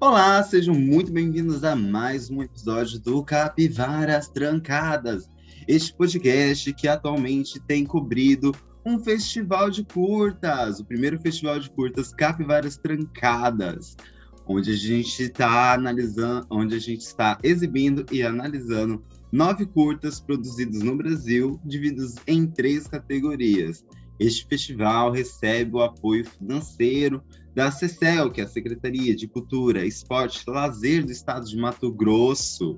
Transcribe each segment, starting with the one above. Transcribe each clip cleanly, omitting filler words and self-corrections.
Olá, sejam muito bem-vindos a mais um episódio do Capivaras Trancadas, este podcast que atualmente tem cobrido um festival de curtas, o primeiro festival de curtas Capivaras Trancadas, onde a gente está analisando, onde a gente está exibindo e analisando 9 curtas produzidos no Brasil, divididos em 3 categorias. Este festival recebe o apoio financeiro da CECEL, que é a Secretaria de Cultura, Esporte e Lazer do Estado de Mato Grosso.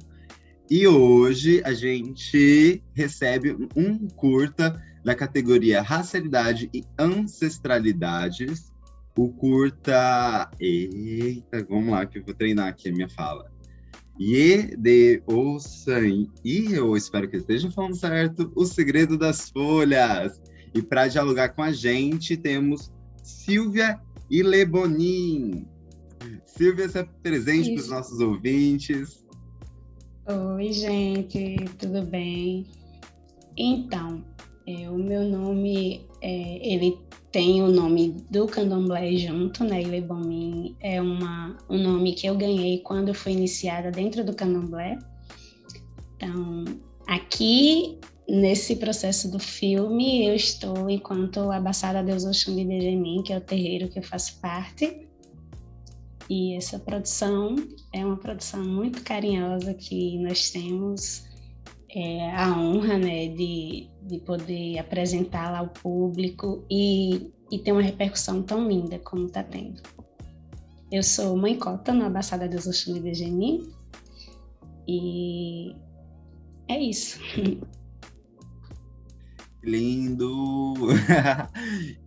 E hoje a gente recebe um curta da categoria Racialidade e Ancestralidades. O curta... Eita, vamos lá que eu vou treinar aqui a minha fala. E eu espero que eu esteja falando certo, O Segredo das Folhas. E para dialogar com a gente, temos Silvia e Lebonin. Silvia, se apresente para os nossos ouvintes. Oi, gente, tudo bem? Então, o meu nome, ele tem o nome do candomblé junto, né? Lebonin é um nome que eu ganhei quando eu fui iniciada dentro do candomblé. Então, aqui, nesse processo do filme, eu estou enquanto abaçada a Deus Oxum de Dejemin, que é o terreiro que eu faço parte. E essa produção é uma produção muito carinhosa que nós temos a honra, né, de poder apresentá-la ao público e ter uma repercussão tão linda como está tendo. Eu sou mãe cota no Abaçada Deus Oxum de Dejemin e é isso. Lindo!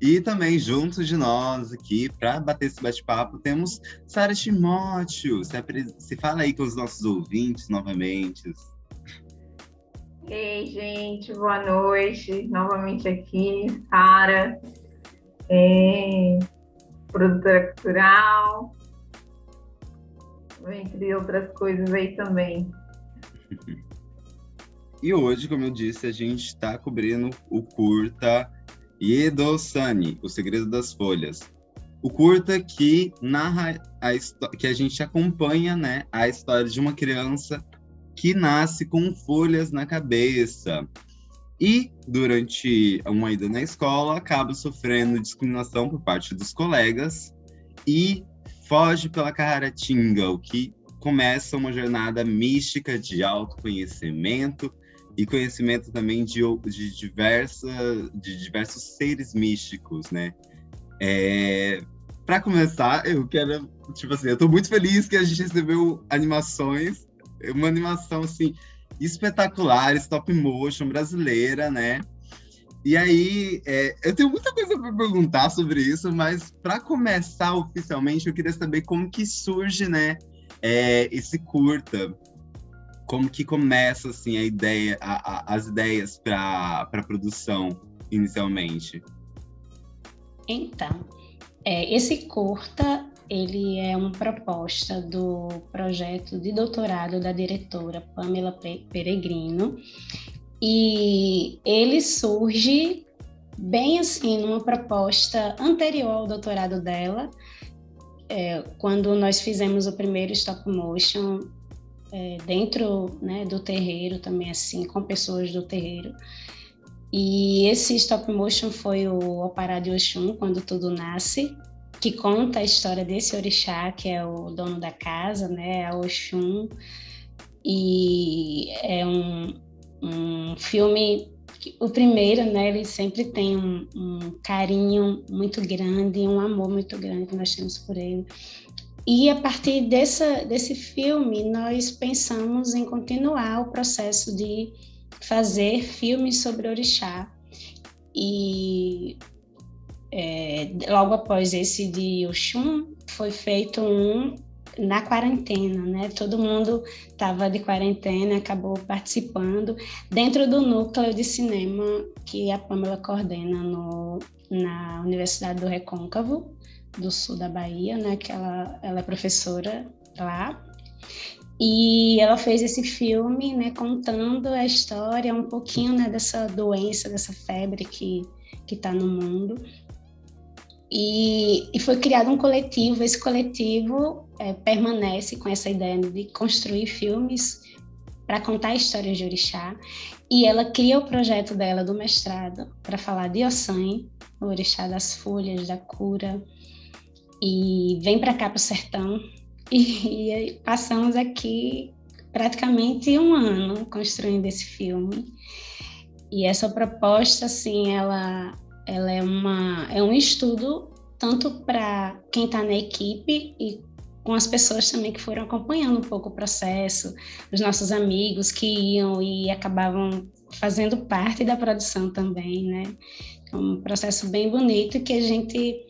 E também junto de nós aqui, para bater esse bate-papo, temos Sara Timóteo. Se fala aí com os nossos ouvintes novamente. Ei, gente, boa noite. Novamente aqui, Sara, produtora cultural, entre outras coisas aí também. E hoje, como eu disse, a gente está cobrindo o curta Yedosani, O Segredo das Folhas. O curta que narra que a gente acompanha, né, a história de uma criança que nasce com folhas na cabeça. E, durante uma ida na escola, acaba sofrendo discriminação por parte dos colegas e foge pela Caratinga, o que começa uma jornada mística de autoconhecimento e conhecimento também de diversos seres místicos, né? Para começar, eu quero, eu tô muito feliz que a gente recebeu animações, uma animação, assim, espetacular, stop motion, brasileira, né? E aí, eu tenho muita coisa para perguntar sobre isso, mas para começar oficialmente, eu queria saber como que surge, né, esse curta. Como que começa, assim, a ideia, as ideias para a produção, inicialmente? Então, esse curta, ele é uma proposta do projeto de doutorado da diretora Pamela Peregrino, e ele surge bem assim, numa proposta anterior ao doutorado dela, quando nós fizemos o primeiro stop motion, dentro, né, do terreiro também, assim, com pessoas do terreiro. E esse stop motion foi o Opará de Oxum, Quando Tudo Nasce, que conta a história desse orixá, que é o dono da casa, né, a Oxum. E é um filme, o primeiro, né, ele sempre tem um carinho muito grande, um amor muito grande que nós temos por ele. E a partir desse filme, nós pensamos em continuar o processo de fazer filmes sobre orixá. E logo após esse de Oxum, foi feito um na quarentena, né? Todo mundo estava de quarentena, acabou participando dentro do núcleo de cinema que a Pamela coordena na Universidade do Recôncavo, do sul da Bahia, né, que ela é professora lá, e ela fez esse filme, né, contando a história um pouquinho, né, dessa doença, dessa febre que está no mundo. E foi criado um coletivo. Esse coletivo permanece com essa ideia de construir filmes para contar histórias de orixá. E ela cria o projeto dela do mestrado para falar de Ossan, o orixá das folhas, da cura, e vem para cá para o sertão. E passamos aqui praticamente um ano construindo esse filme. E essa proposta, assim, ela é um estudo tanto para quem está na equipe e com as pessoas também que foram acompanhando um pouco o processo, os nossos amigos que iam e acabavam fazendo parte da produção também, né? É um processo bem bonito que a gente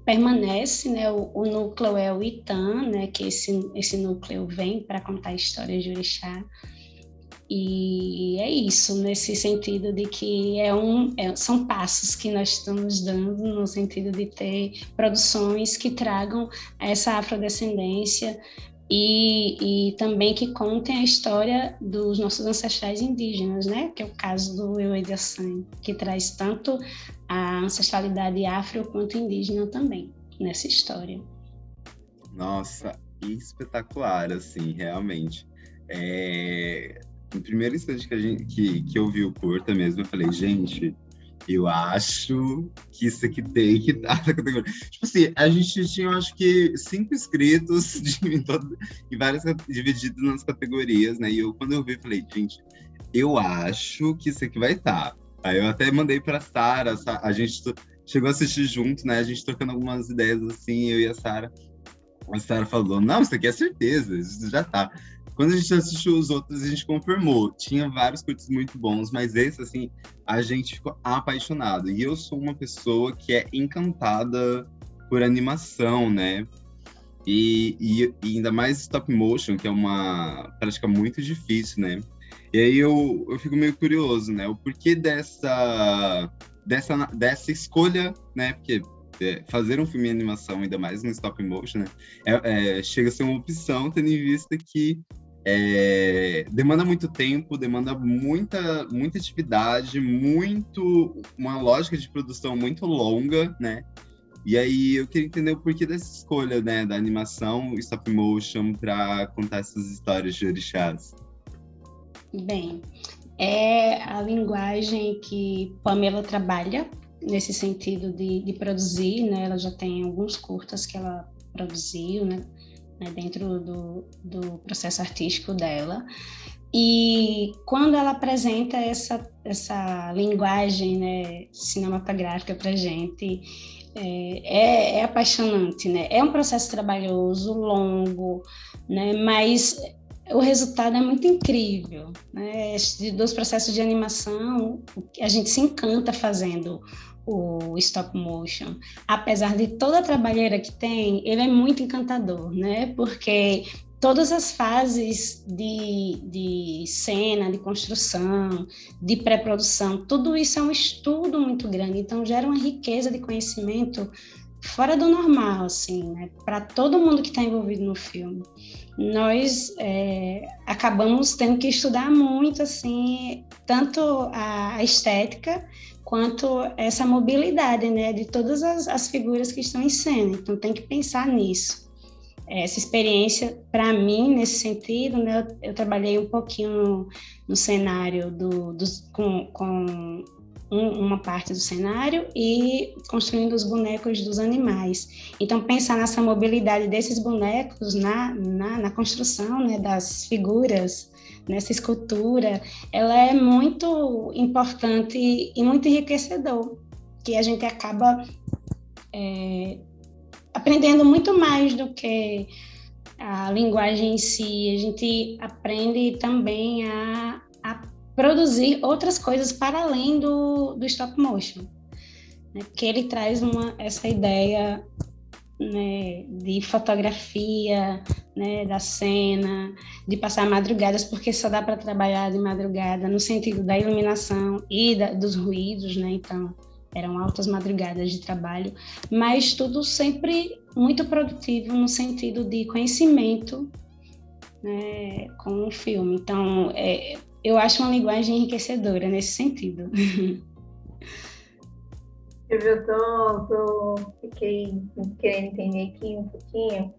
permanece, né? O núcleo é o Itan, né? Que esse núcleo vem para contar histórias de orixá. E é isso, nesse sentido de que são passos que nós estamos dando no sentido de ter produções que tragam essa afrodescendência e também que contem a história dos nossos ancestrais indígenas, né? Que é o caso do Euê de Ossan, que traz tanto a ancestralidade afro quanto indígena também nessa história. Nossa, espetacular, assim, realmente. No primeiro instante que eu vi o curta mesmo, eu falei, gente, eu acho que isso aqui tem que estar na categoria. Tipo assim, a gente tinha, acho que, 5 inscritos em várias, divididos nas categorias, né? E quando eu vi, falei, gente, eu acho que isso aqui vai estar. Aí eu até mandei pra Sara, a gente chegou a assistir junto, né? A gente trocando algumas ideias assim, eu e a Sara. A Sara falou, não, isso aqui é certeza, isso já tá. Quando a gente assistiu os outros, a gente confirmou. Tinha vários curtos muito bons, mas esse, assim, a gente ficou apaixonado. E eu sou uma pessoa que é encantada por animação, né? E ainda mais stop motion, que é uma prática muito difícil, né? E aí eu fico meio curioso, né? O porquê dessa escolha, né? Porque fazer um filme em animação, ainda mais no stop motion, né? Chega a ser uma opção, tendo em vista que demanda muito tempo, demanda muita atividade, uma lógica de produção muito longa, né? E aí eu queria entender o porquê dessa escolha, né, da animação stop motion para contar essas histórias de orixás. Bem, é a linguagem que Pamela trabalha nesse sentido de produzir, né? Ela já tem alguns curtas que ela produziu, né, dentro do processo artístico dela. E quando ela apresenta essa linguagem, né, cinematográfica para a gente, é apaixonante, né? É um processo trabalhoso, longo, né? Mas o resultado é muito incrível, né? Dos processos de animação, a gente se encanta fazendo o stop motion. Apesar de toda a trabalheira que tem, ele é muito encantador, né? Porque todas as fases de cena, de construção, de pré-produção, tudo isso é um estudo muito grande, então gera uma riqueza de conhecimento fora do normal, assim, né? Para todo mundo que está envolvido no filme. Nós acabamos tendo que estudar muito, assim, tanto a estética quanto essa mobilidade, né, de todas as figuras que estão em cena. Então, tem que pensar nisso. Essa experiência, para mim, nesse sentido, né, eu trabalhei um pouquinho no cenário com uma parte do cenário e construindo os bonecos dos animais. Então, pensar nessa mobilidade desses bonecos na construção, né, das figuras, nessa escultura, ela é muito importante e muito enriquecedor, que a gente acaba aprendendo muito mais do que a linguagem em si. A gente aprende também a produzir outras coisas para além do stop motion, né? Porque ele traz essa ideia, né, de fotografia, né, da cena, de passar madrugadas, porque só dá para trabalhar de madrugada no sentido da iluminação e dos ruídos, né? Então eram altas madrugadas de trabalho, mas tudo sempre muito produtivo no sentido de conhecimento, né, com o filme. Então eu acho uma linguagem enriquecedora nesse sentido. Fiquei querendo entender aqui um pouquinho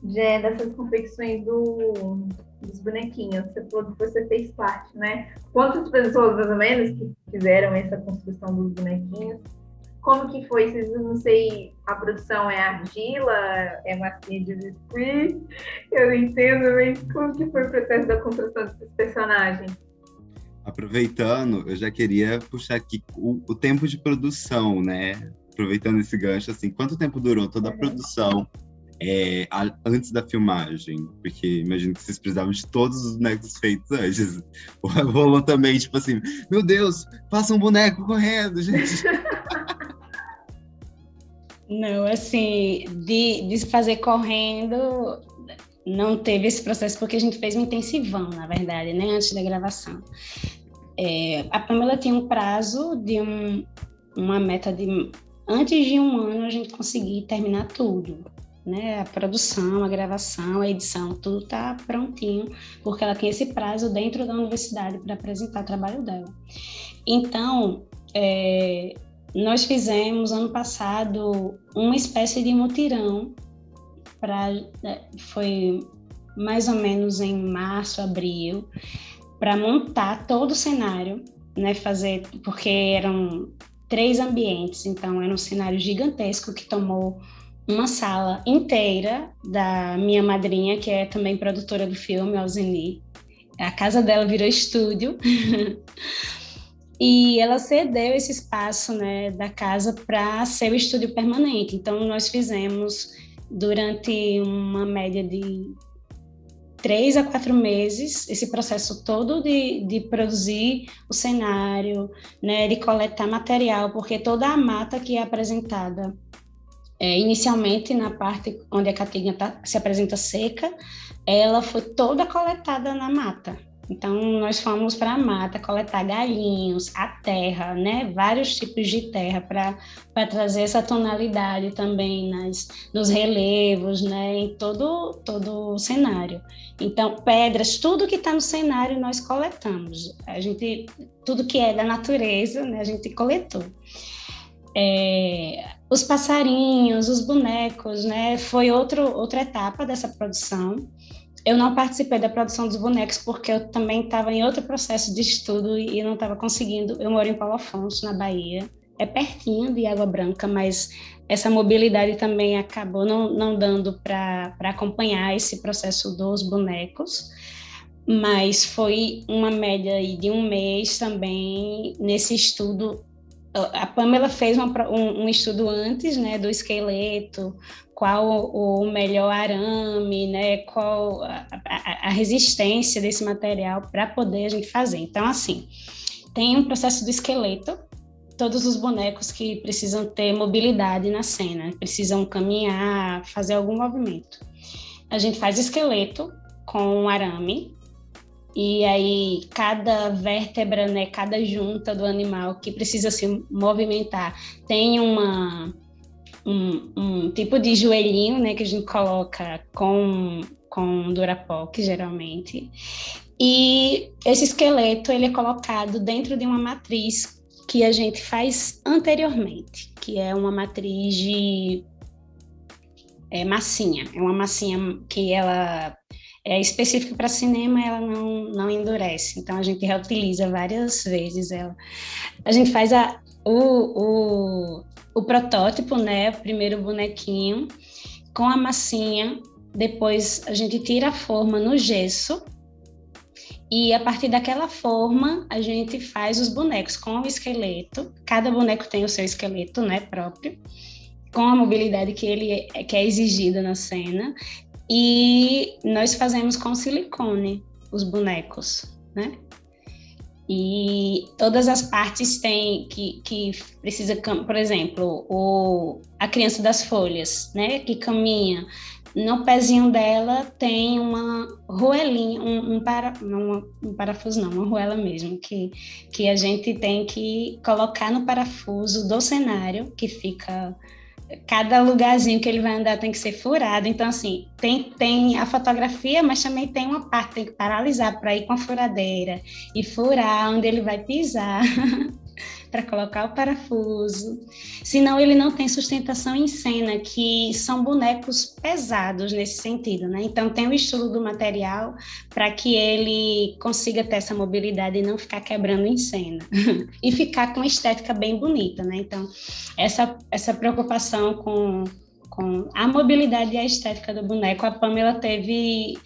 dessas confecções dos bonequinhos. Você falou que você fez parte, né? Quantas pessoas, mais ou menos, que fizeram essa construção dos bonequinhos? Como que foi? Vocês não sei, a produção é argila, é massinha de biscuit? Eu não entendo, mas como que foi o processo da construção desses personagens? Aproveitando, eu já queria puxar aqui o tempo de produção, né? Aproveitando esse gancho, assim, quanto tempo durou toda a produção antes da filmagem? Porque imagino que vocês precisavam de todos os bonecos feitos antes. Rolou também, tipo assim, meu Deus, faça um boneco correndo, gente. Não, assim, de fazer correndo, não teve esse processo, porque a gente fez um intensivão, na verdade, né, antes da gravação. A Pamela tinha um prazo de uma meta de, antes de 1 ano, a gente conseguir terminar tudo, né, a produção, a gravação, a edição, tudo tá prontinho, porque ela tinha esse prazo dentro da universidade para apresentar o trabalho dela. Então, nós fizemos, ano passado, uma espécie de mutirão, foi mais ou menos em março, abril, para montar todo o cenário, né, porque eram 3 ambientes, então era um cenário gigantesco que tomou uma sala inteira da minha madrinha, que é também produtora do filme, Alzeni. A casa dela virou estúdio. E ela cedeu esse espaço, né, da casa para ser o estúdio permanente. Então, nós fizemos, durante uma média de 3 a 4 meses, esse processo todo de produzir o cenário, né, de coletar material, porque toda a mata que é apresentada, inicialmente na parte onde a caatinga se apresenta seca, ela foi toda coletada na mata. Então, nós fomos para a mata coletar galinhos, a terra, né? Vários tipos de terra para trazer essa tonalidade também nos relevos, né? Em todo o cenário. Então, pedras, tudo que está no cenário nós coletamos. Tudo que é da natureza, né? A gente coletou. Os passarinhos, os bonecos, né? Foi outra etapa dessa produção. Eu não participei da produção dos bonecos porque eu também estava em outro processo de estudo e não estava conseguindo. Eu moro em Paulo Afonso, na Bahia. É pertinho de Água Branca, mas essa mobilidade também acabou não dando para acompanhar esse processo dos bonecos. Mas foi uma média de 1 mês também nesse estudo. A Pamela fez um estudo antes, né, do esqueleto, qual o melhor arame, né, qual a resistência desse material para poder a gente fazer. Então, assim, tem um processo do esqueleto, todos os bonecos que precisam ter mobilidade na cena, precisam caminhar, fazer algum movimento. A gente faz esqueleto com arame, e aí cada vértebra, né, cada junta do animal que precisa se movimentar tem um tipo de joelhinho, né, que a gente coloca com Durapox, geralmente. E esse esqueleto ele é colocado dentro de uma matriz que a gente faz anteriormente, que é uma matriz de massinha. É uma massinha que ela é específica para cinema, ela não endurece. Então, a gente reutiliza várias vezes ela. A gente faz o protótipo, né, o primeiro bonequinho, com a massinha, depois a gente tira a forma no gesso, e a partir daquela forma a gente faz os bonecos com o esqueleto, cada boneco tem o seu esqueleto, né, próprio, com a mobilidade que é exigida na cena, e nós fazemos com silicone os bonecos, né? E todas as partes têm que precisa, por exemplo, a criança das folhas, né, que caminha, no pezinho dela tem uma roelinha, um parafuso não, uma roela mesmo, que a gente tem que colocar no parafuso do cenário, que fica, cada lugarzinho que ele vai andar tem que ser furado. Então, assim, tem a fotografia, mas também tem uma parte que tem que paralisar para ir com a furadeira e furar onde ele vai pisar. para colocar o parafuso, senão ele não tem sustentação em cena, que são bonecos pesados nesse sentido, né? Então tem o estudo do material para que ele consiga ter essa mobilidade e não ficar quebrando em cena e ficar com uma estética bem bonita, né? Então essa preocupação com a mobilidade e a estética do boneco, a Pamela teve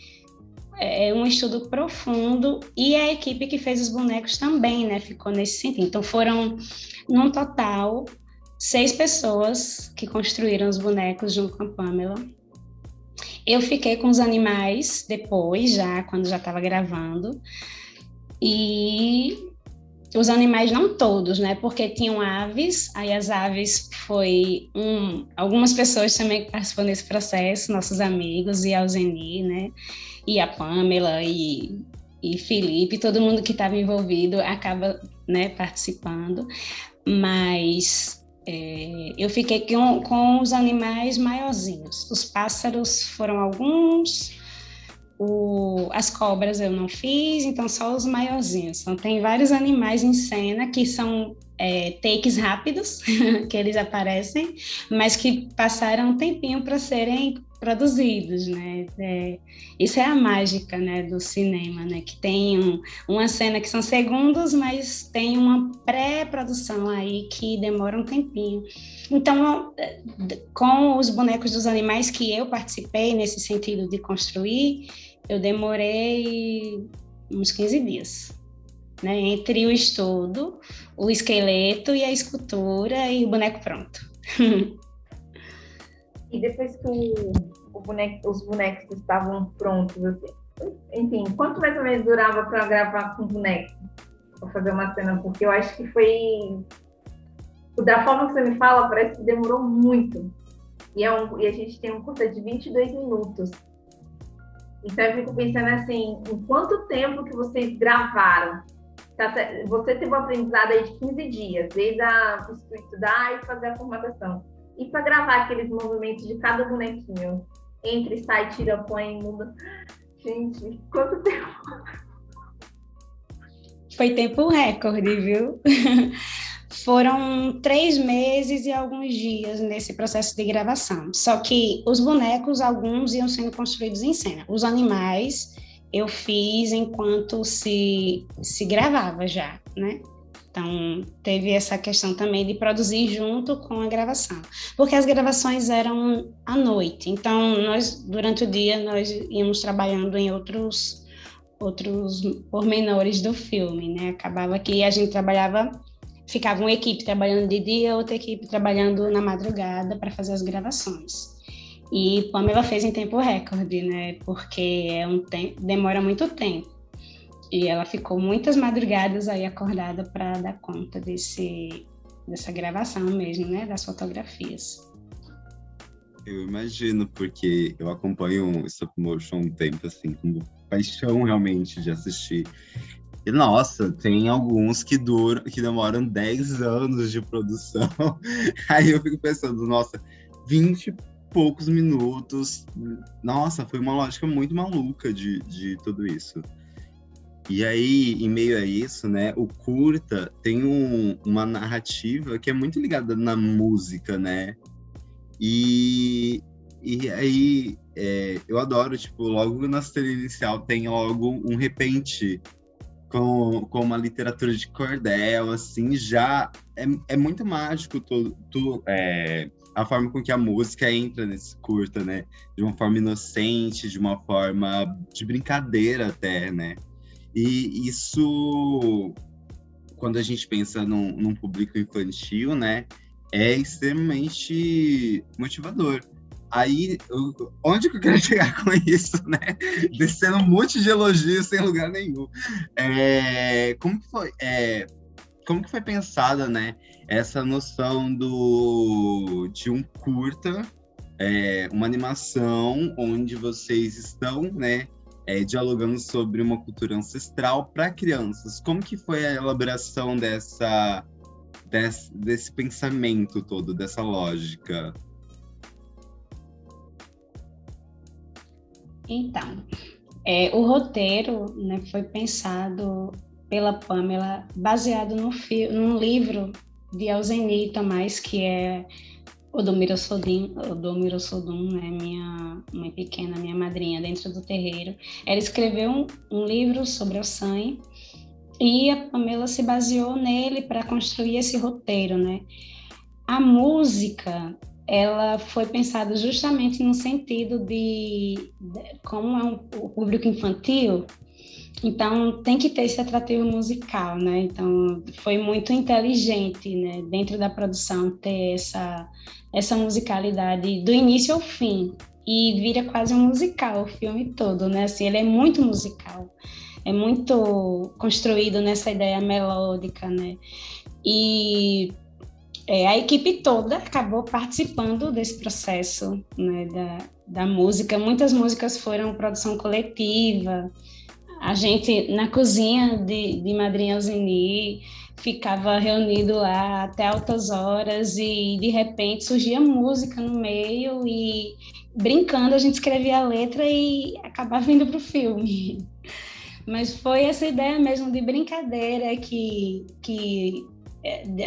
um estudo profundo, e a equipe que fez os bonecos também, né, ficou nesse sentido. Então foram, num total, 6 pessoas que construíram os bonecos junto com a Pamela. Eu fiquei com os animais depois, quando já estava gravando, e os animais não todos, né, porque tinham aves, aí as aves algumas pessoas também que participam desse processo, nossos amigos, e a Alzeni, né, e a Pamela e Felipe, todo mundo que estava envolvido acaba, né, participando, mas eu fiquei com os animais maiorzinhos. Os pássaros foram alguns, as cobras eu não fiz, então só os maiorzinhos. Então tem vários animais em cena que são takes rápidos, que eles aparecem, mas que passaram um tempinho para serem produzidos, né? Isso é a mágica, né, do cinema, né? Que tem uma cena que são segundos, mas tem uma pré-produção aí que demora um tempinho. Então, com os bonecos dos animais que eu participei nesse sentido de construir, eu demorei uns 15 dias, né? Entre o estudo, o esqueleto e a escultura e o boneco pronto. E depois que os bonecos estavam prontos, assim, enfim, quanto mais ou menos durava para gravar com o boneco? Para fazer uma cena? Porque eu acho que foi... Da forma que você me fala, parece que demorou muito. E a gente tem um curta de 22 minutos. Então eu fico pensando assim, em quanto tempo que vocês gravaram? Você teve um aprendizado aí de 15 dias, desde estudar e fazer a formatação. E para gravar aqueles movimentos de cada bonequinho, entre, sai, tira, põe, muda. Gente, quanto tempo? Foi tempo recorde, viu? Foram 3 meses e alguns dias nesse processo de gravação. Só que os bonecos, alguns iam sendo construídos em cena. Os animais eu fiz enquanto se gravava já, né? Então, teve essa questão também de produzir junto com a gravação. Porque as gravações eram à noite. Então, durante o dia, nós íamos trabalhando em outros pormenores do filme, né? Acabava que a gente ficava uma equipe trabalhando de dia, outra equipe trabalhando na madrugada para fazer as gravações. E Pamela fez em tempo recorde, né? Porque demora muito tempo. E ela ficou muitas madrugadas aí acordada para dar conta dessa gravação mesmo, né? Das fotografias. Eu imagino, porque eu acompanho o stop motion um tempo, assim, com paixão realmente de assistir. E, nossa, tem alguns que demoram 10 anos de produção. Aí eu fico pensando, nossa, 20 e poucos minutos. Nossa, foi uma lógica muito maluca de tudo isso. E aí, em meio a isso, né, o curta tem uma narrativa que é muito ligada na música, né? E aí, eu adoro, tipo, logo na cena inicial tem logo um repente com uma literatura de cordel, assim, já é muito mágico a forma com que a música entra nesse curta, né? De uma forma inocente, de uma forma de brincadeira até, né? E isso, quando a gente pensa num público infantil, né, é extremamente motivador. Aí, onde que eu quero chegar com isso, né? Descendo um monte de elogios sem lugar nenhum. Como que foi pensada, né, essa noção de um curta, uma animação onde vocês estão, né, dialogando sobre uma cultura ancestral para crianças? Como que foi a elaboração desse pensamento todo, dessa lógica? Então, o roteiro, né, foi pensado pela Pamela, baseado num livro de Alzeni Tomás, que é Odomiro Sodum, né, minha mãe pequena, minha madrinha dentro do terreiro. Ela escreveu um livro sobre o Ossanha, e a Pamela se baseou nele para construir esse roteiro, né? A música, ela foi pensada justamente no sentido como é o público infantil, então tem que ter esse atrativo musical, né? Então foi muito inteligente, né, dentro da produção ter essa musicalidade do início ao fim, e vira quase um musical o filme todo, né? Assim, ele é muito musical, é muito construído nessa ideia melódica, né? E a equipe toda acabou participando desse processo, né, da música. Muitas músicas foram produção coletiva. A gente, na cozinha de Madrinha Alzeni, ficava reunido lá até altas horas e, de repente, surgia música no meio e, brincando, a gente escrevia a letra e acabava indo para o filme. Mas foi essa ideia mesmo de brincadeira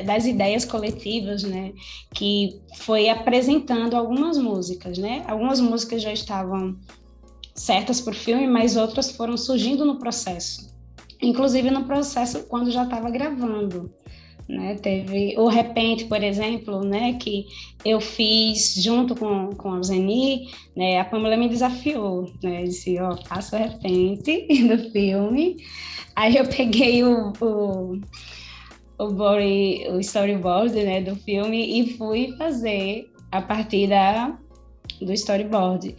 das ideias coletivas, né, que foi apresentando algumas músicas, né? Algumas músicas já estavam certas para o filme, mas outras foram surgindo no processo. Inclusive no processo quando já estava gravando, né? Teve o Repente, por exemplo, né, que eu fiz junto com a Alzeni, né? A Pamela me desafiou, né? Disse, faça o Repente do filme. Aí eu peguei o storyboard, né, do filme, e fui fazer a partir do storyboard.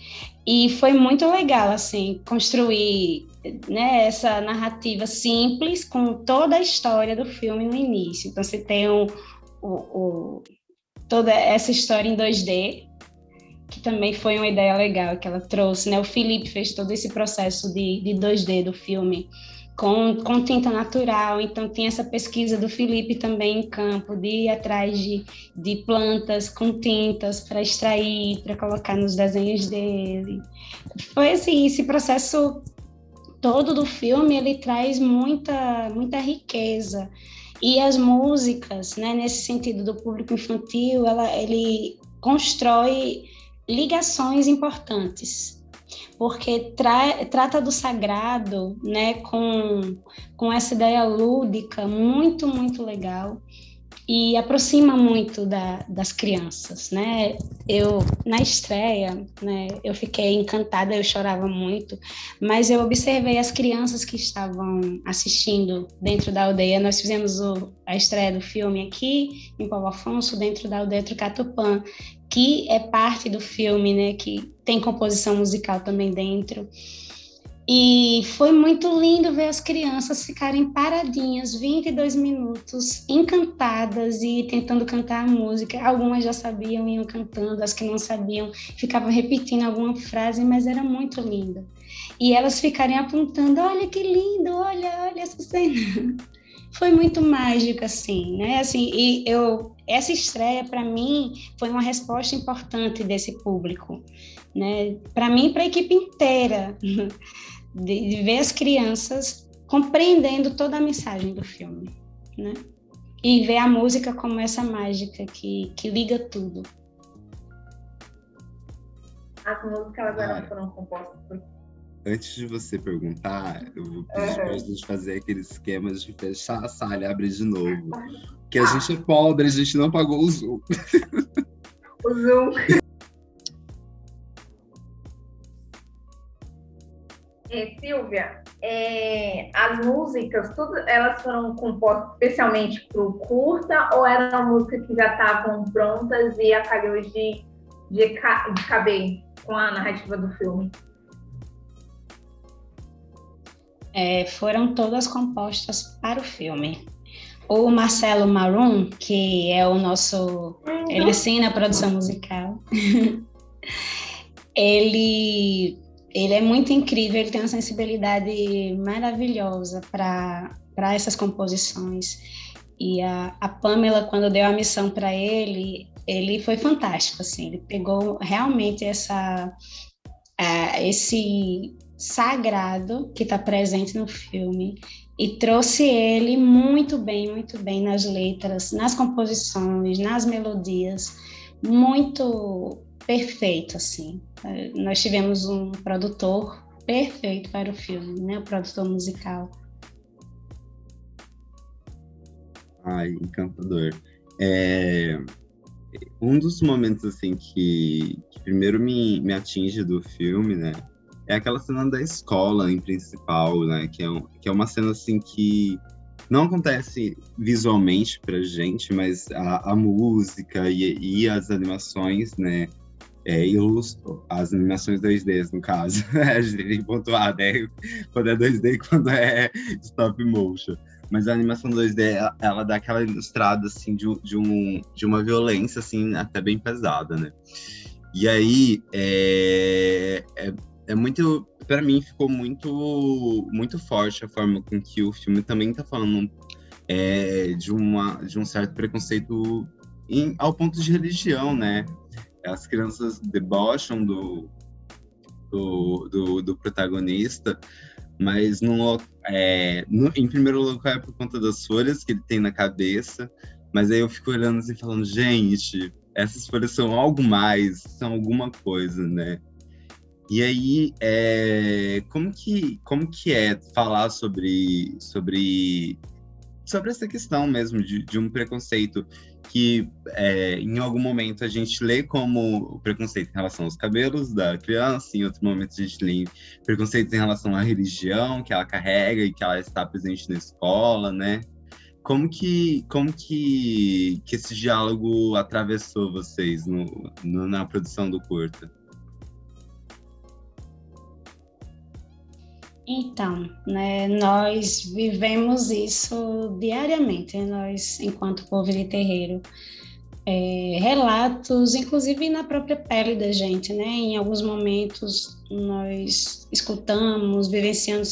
E foi muito legal, assim, construir, né, essa narrativa simples com toda a história do filme no início. Então, você tem toda essa história em 2D, que também foi uma ideia legal que ela trouxe, né? O Felipe fez todo esse processo de 2D do filme com tinta natural, então tem essa pesquisa do Felipe também em campo, de ir atrás de plantas com tintas para extrair, para colocar nos desenhos dele. Foi assim, esse processo todo do filme, ele traz muita riqueza. E as músicas, né, nesse sentido do público infantil, ele constrói ligações importantes, porque trata do sagrado, né, com essa ideia lúdica muito, muito legal, e aproxima muito das crianças, né? Na estreia, né, eu fiquei encantada, eu chorava muito, mas eu observei as crianças que estavam assistindo dentro da aldeia. Nós fizemos a estreia do filme aqui em Paulo Afonso, dentro da aldeia Trucatupã, que é parte do filme, né, que tem composição musical também dentro. E foi muito lindo ver as crianças ficarem paradinhas 22 minutos, encantadas e tentando cantar a música. Algumas já sabiam, iam cantando, as que não sabiam ficavam repetindo alguma frase, mas era muito lindo. E elas ficarem apontando, olha que lindo, olha essa cena. Foi muito mágico, assim, né? Assim, essa estreia, para mim, foi uma resposta importante desse público, né? Para mim e para a equipe inteira, de ver as crianças compreendendo toda a mensagem do filme, né? E ver a música como essa mágica que liga tudo. As músicas agora foram compostas por... Antes de você perguntar, eu vou pedir pra gente fazer aquele esquema de fechar a sala e abrir de novo. Porque a gente é pobre, a gente não pagou o Zoom. O Zoom. Silvia, as músicas, elas foram compostas especialmente para o curta, ou eram músicas que já estavam prontas e acabou de caber com a narrativa do filme? Foram todas compostas para o filme. O Marcelo Marum, que é o nosso... Ele assina a produção musical. Ele é muito incrível, ele tem uma sensibilidade maravilhosa para essas composições. E a Pamela, quando deu a missão para ele foi fantástico, assim. Ele pegou realmente esse sagrado que está presente no filme e trouxe ele muito bem nas letras, nas composições, nas melodias, muito perfeito, assim. Nós tivemos um produtor perfeito para o filme, né? O produtor musical. Ai, encantador. Um dos momentos, assim, que primeiro me atinge do filme, né? É aquela cena da escola, em principal, né? Que é uma cena, assim, que não acontece visualmente pra gente, mas a música e as animações, né? As animações 2D, no caso. A gente tem que pontuar, né? Quando é 2D e quando é stop motion. Mas a animação 2D, ela dá aquela ilustrada, assim, de uma violência, assim, até bem pesada, né? E aí, muito... Pra mim, ficou muito forte a forma com que o filme também tá falando de um certo preconceito ao ponto de religião, né? As crianças debocham do protagonista, mas em primeiro lugar é por conta das folhas que ele tem na cabeça, mas aí eu fico olhando assim, falando, gente, essas folhas são algo mais, são alguma coisa, né? E aí, como que é falar sobre essa questão mesmo de um preconceito que em algum momento a gente lê como preconceito em relação aos cabelos da criança, em outro momento a gente lê preconceito em relação à religião que ela carrega e que ela está presente na escola, né? Como que esse diálogo atravessou vocês na produção do curta? Então, né, nós vivemos isso diariamente, nós, enquanto povo de terreiro, relatos, inclusive na própria pele da gente, né? Em alguns momentos nós escutamos, vivenciamos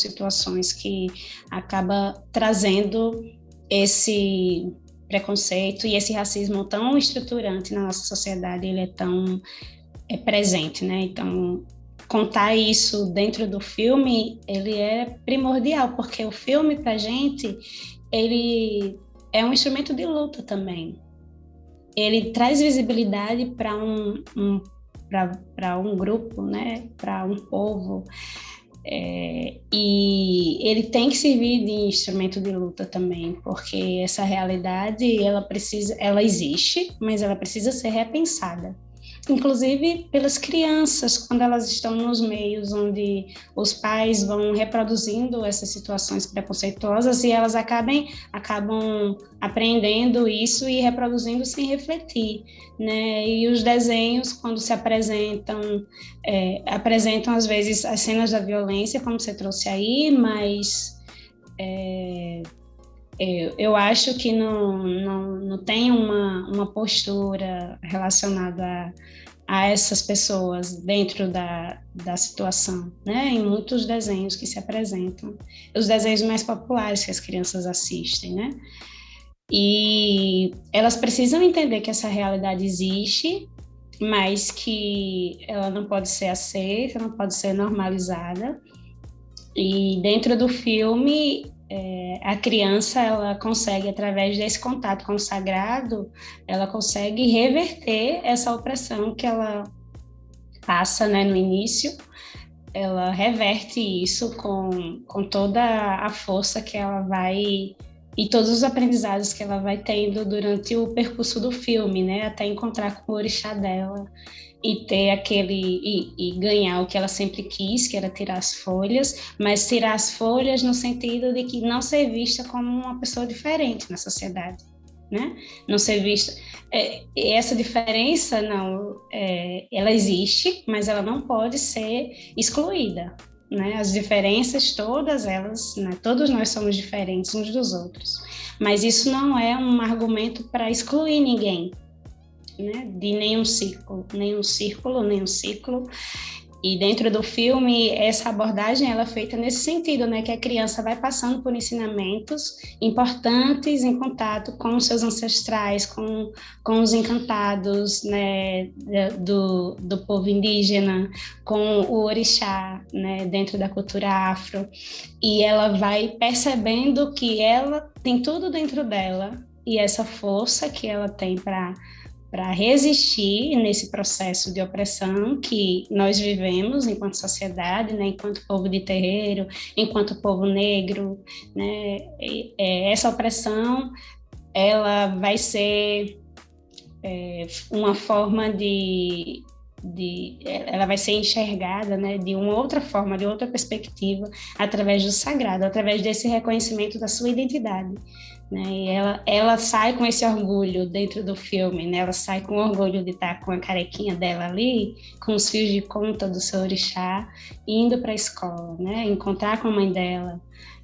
situações que acaba trazendo esse preconceito e esse racismo tão estruturante na nossa sociedade, ele é tão presente, né? Então, contar isso dentro do filme, ele é primordial, porque o filme, pra gente, ele é um instrumento de luta também. Ele traz visibilidade para um grupo, né? Para um povo, e ele tem que servir de instrumento de luta também, porque essa realidade, ela existe, mas ela precisa ser repensada. Inclusive pelas crianças, quando elas estão nos meios onde os pais vão reproduzindo essas situações preconceituosas e elas acabam aprendendo isso e reproduzindo sem refletir, né? E os desenhos, quando se apresentam às vezes as cenas da violência, como você trouxe aí, mas eu acho que não tem uma postura relacionada a essas pessoas dentro da situação, né? Em muitos desenhos que se apresentam, os desenhos mais populares que as crianças assistem, né? E elas precisam entender que essa realidade existe, mas que ela não pode ser aceita, não pode ser normalizada. E dentro do filme, a criança, ela consegue, através desse contato com o sagrado, ela consegue reverter essa opressão que ela passa, né, no início. Ela reverte isso com toda a força que ela vai, e todos os aprendizados que ela vai tendo durante o percurso do filme, né, até encontrar com o orixá dela e ter e ganhar o que ela sempre quis, que era tirar as folhas, mas tirar as folhas no sentido de que não ser vista como uma pessoa diferente na sociedade, né? Não ser vista... essa diferença, ela existe, mas ela não pode ser excluída, né? As diferenças, todas elas, né? Todos nós somos diferentes uns dos outros, mas isso não é um argumento para excluir ninguém, né, de nenhum ciclo, E dentro do filme, essa abordagem ela é feita nesse sentido, né, que a criança vai passando por ensinamentos importantes em contato com os seus ancestrais, com os encantados, né, do povo indígena, com o orixá, né, dentro da cultura afro. E ela vai percebendo que ela tem tudo dentro dela, e essa força que ela tem para resistir nesse processo de opressão que nós vivemos enquanto sociedade, né, enquanto povo de terreiro, enquanto povo negro, né, essa opressão ela vai ser uma forma ela vai ser enxergada, né, de uma outra forma, de outra perspectiva, através do sagrado, através desse reconhecimento da sua identidade. Né? E ela sai com esse orgulho dentro do filme, né? Ela sai com orgulho de estar com a carequinha dela ali, com os fios de conta do seu orixá, indo para a escola, né? Encontrar com a mãe dela.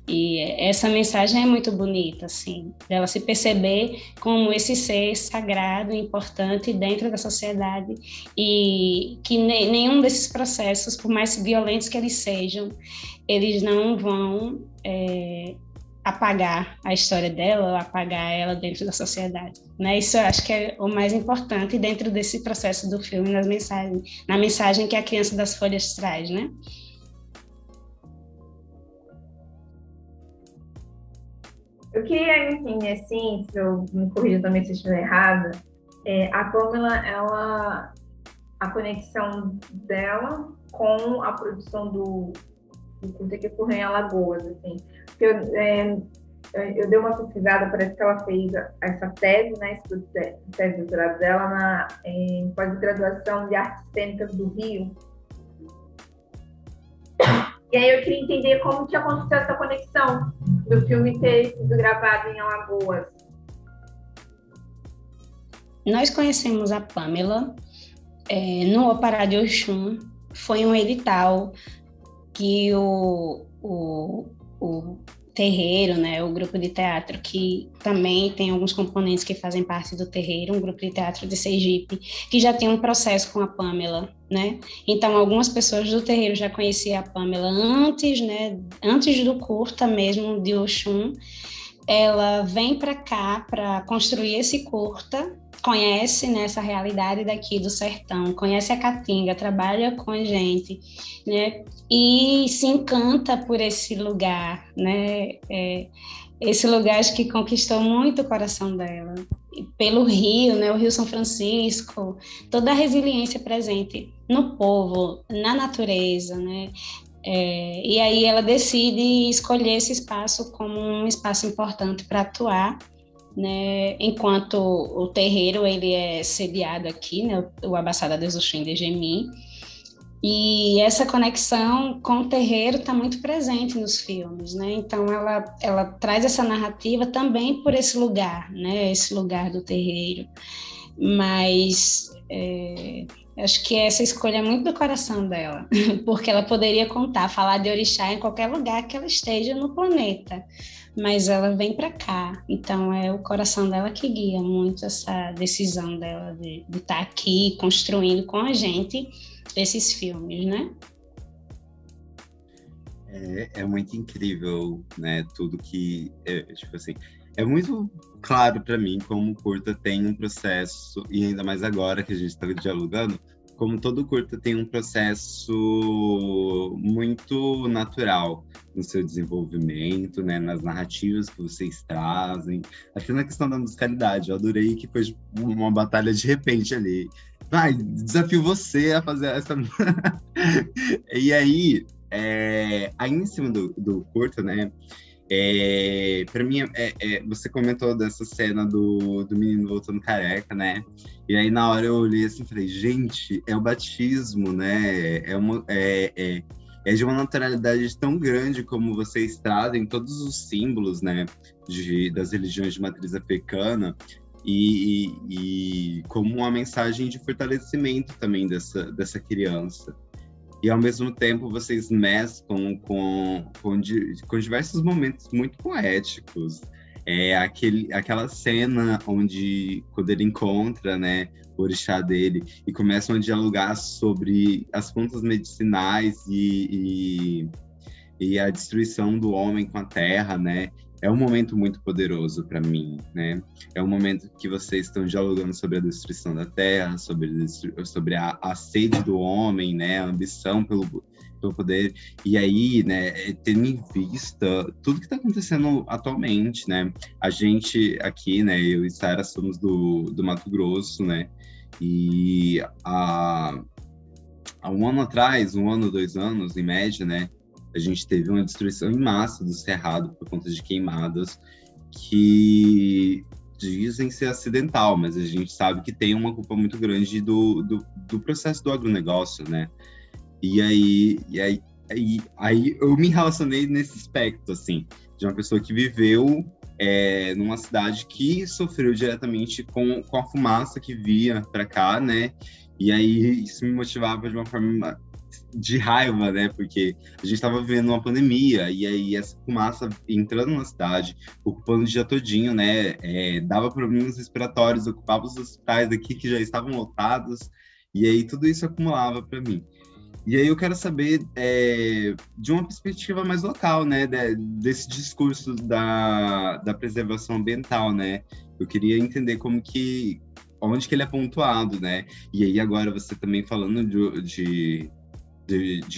E essa mensagem é muito bonita, assim, dela se perceber como esse ser sagrado e importante dentro da sociedade, e que nenhum desses processos, por mais violentos que eles sejam, eles não vão apagar a história dela, ou apagar ela dentro da sociedade, né? Isso eu acho que é o mais importante dentro desse processo do filme, na mensagem que a Criança das Folhas traz, né? Eu queria entender, assim, se eu me corrija também se eu estiver errada, a Pamela, a conexão dela com a produção do curta que ocorreu em Alagoas, assim. Porque eu dei uma pesquisada, parece que ela fez essa tese, né, tese de doutorado dela em pós-graduação de artes cênicas do Rio. E aí eu queria entender como que aconteceu essa conexão do filme ter sido gravado em Alagoas. Nós conhecemos a Pamela no Opará de Oxum. Foi um edital que o terreiro, né, o grupo de teatro, que também tem alguns componentes que fazem parte do terreiro, um grupo de teatro de Sergipe, que já tem um processo com a Pamela, né? Então, algumas pessoas do terreiro já conheciam a Pamela antes, né, antes do curta mesmo de Oxum. Ela vem para cá para construir esse curta, conhece, né, essa realidade daqui do sertão, conhece a Caatinga, trabalha com a gente, né, e se encanta por esse lugar, né, esse lugar acho que conquistou muito o coração dela, pelo rio, né, o Rio São Francisco, toda a resiliência presente no povo, na natureza, né. E aí ela decide escolher esse espaço como um espaço importante para atuar, né, enquanto o terreiro ele é sediado aqui, né, o Abaçada de Oxum de Gemi, e essa conexão com o terreiro está muito presente nos filmes, né, então ela traz essa narrativa também por esse lugar, né, esse lugar do terreiro, mas acho que essa escolha é muito do coração dela, porque ela poderia falar de orixá em qualquer lugar que ela esteja no planeta, mas ela vem para cá, então é o coração dela que guia muito essa decisão dela de estar aqui construindo com a gente esses filmes, né? É muito incrível, né? Tudo que, tipo assim, é muito claro para mim como o curta tem um processo, e ainda mais agora que a gente está dialogando, como todo curta tem um processo muito natural no seu desenvolvimento, né, nas narrativas que vocês trazem, até na questão da musicalidade. Eu adorei que foi uma batalha de repente ali. Vai, desafio você a fazer essa... E aí, aí em cima do curta, né, para mim, você comentou dessa cena do menino voltando careca, né? E aí na hora eu olhei assim e falei, gente, é o batismo, né? É de uma naturalidade tão grande como vocês trazem todos os símbolos, né? Das religiões de matriz africana e como uma mensagem de fortalecimento também dessa criança. E, ao mesmo tempo, vocês mesclam com diversos momentos muito poéticos. É aquela cena onde, quando ele encontra, né, o orixá dele e começam a dialogar sobre as plantas medicinais e a destruição do homem com a terra, né? É um momento muito poderoso para mim, né? É um momento que vocês estão dialogando sobre a destruição da terra, sobre a sede do homem, né? A ambição pelo poder. E aí, né, tendo em vista tudo que está acontecendo atualmente, né? A gente aqui, né, eu e Sara somos do Mato Grosso, né? E há um ano atrás, 2 anos, em média, né? A gente teve uma destruição em massa do cerrado por conta de queimadas que dizem ser acidental, mas a gente sabe que tem uma culpa muito grande do processo do agronegócio, né? E aí eu me relacionei nesse aspecto, assim, de uma pessoa que viveu numa cidade que sofreu diretamente com a fumaça que via para cá, né? E aí isso me motivava de uma forma de raiva, né? Porque a gente estava vivendo uma pandemia e aí essa fumaça entrando na cidade, ocupando o dia todinho, né? Dava problemas respiratórios, ocupava os hospitais daqui que já estavam lotados e aí tudo isso acumulava para mim. E aí eu quero saber de uma perspectiva mais local, né? Desse discurso da preservação ambiental, né? Eu queria entender onde que ele é pontuado, né? E aí agora você também falando de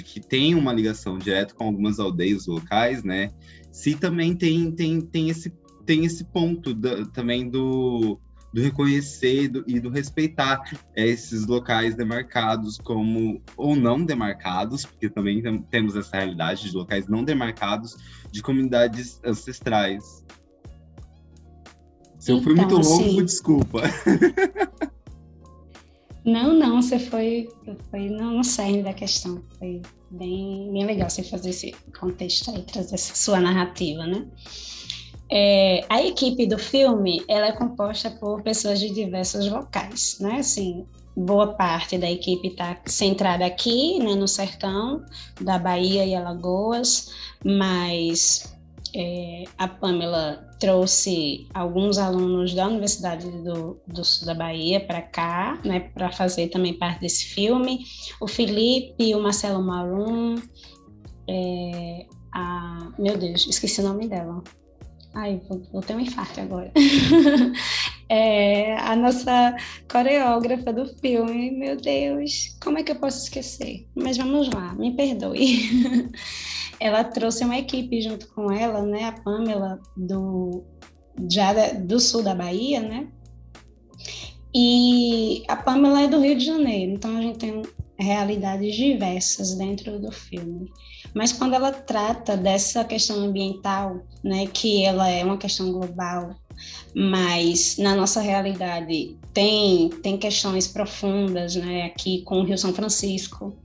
que tem uma ligação direta com algumas aldeias locais, né? Se também tem esse ponto também do reconhecer e do respeitar esses locais demarcados como, ou não demarcados, porque também temos essa realidade de locais não demarcados de comunidades ancestrais. Se eu fui muito longo, assim, desculpa. Não, você foi no cerne da questão. Foi bem legal você fazer esse contexto aí, trazer essa sua narrativa, né? A equipe do filme, ela é composta por pessoas de diversos locais, né? Assim, boa parte da equipe está centrada aqui, né, no sertão da Bahia e Alagoas, mas a Pamela trouxe alguns alunos da Universidade do Sul da Bahia para cá, né, para fazer também parte desse filme. O Felipe, o Marcelo Marum, meu Deus, esqueci o nome dela. Ai, vou ter um infarto agora. A nossa coreógrafa do filme, meu Deus, como é que eu posso esquecer? Mas vamos lá, me perdoe. Ela trouxe uma equipe junto com ela, né? A Pamela, do sul da Bahia, né? E a Pamela é do Rio de Janeiro, então a gente tem realidades diversas dentro do filme. Mas quando ela trata dessa questão ambiental, né, que ela é uma questão global, mas na nossa realidade tem questões profundas, né, aqui com o Rio São Francisco,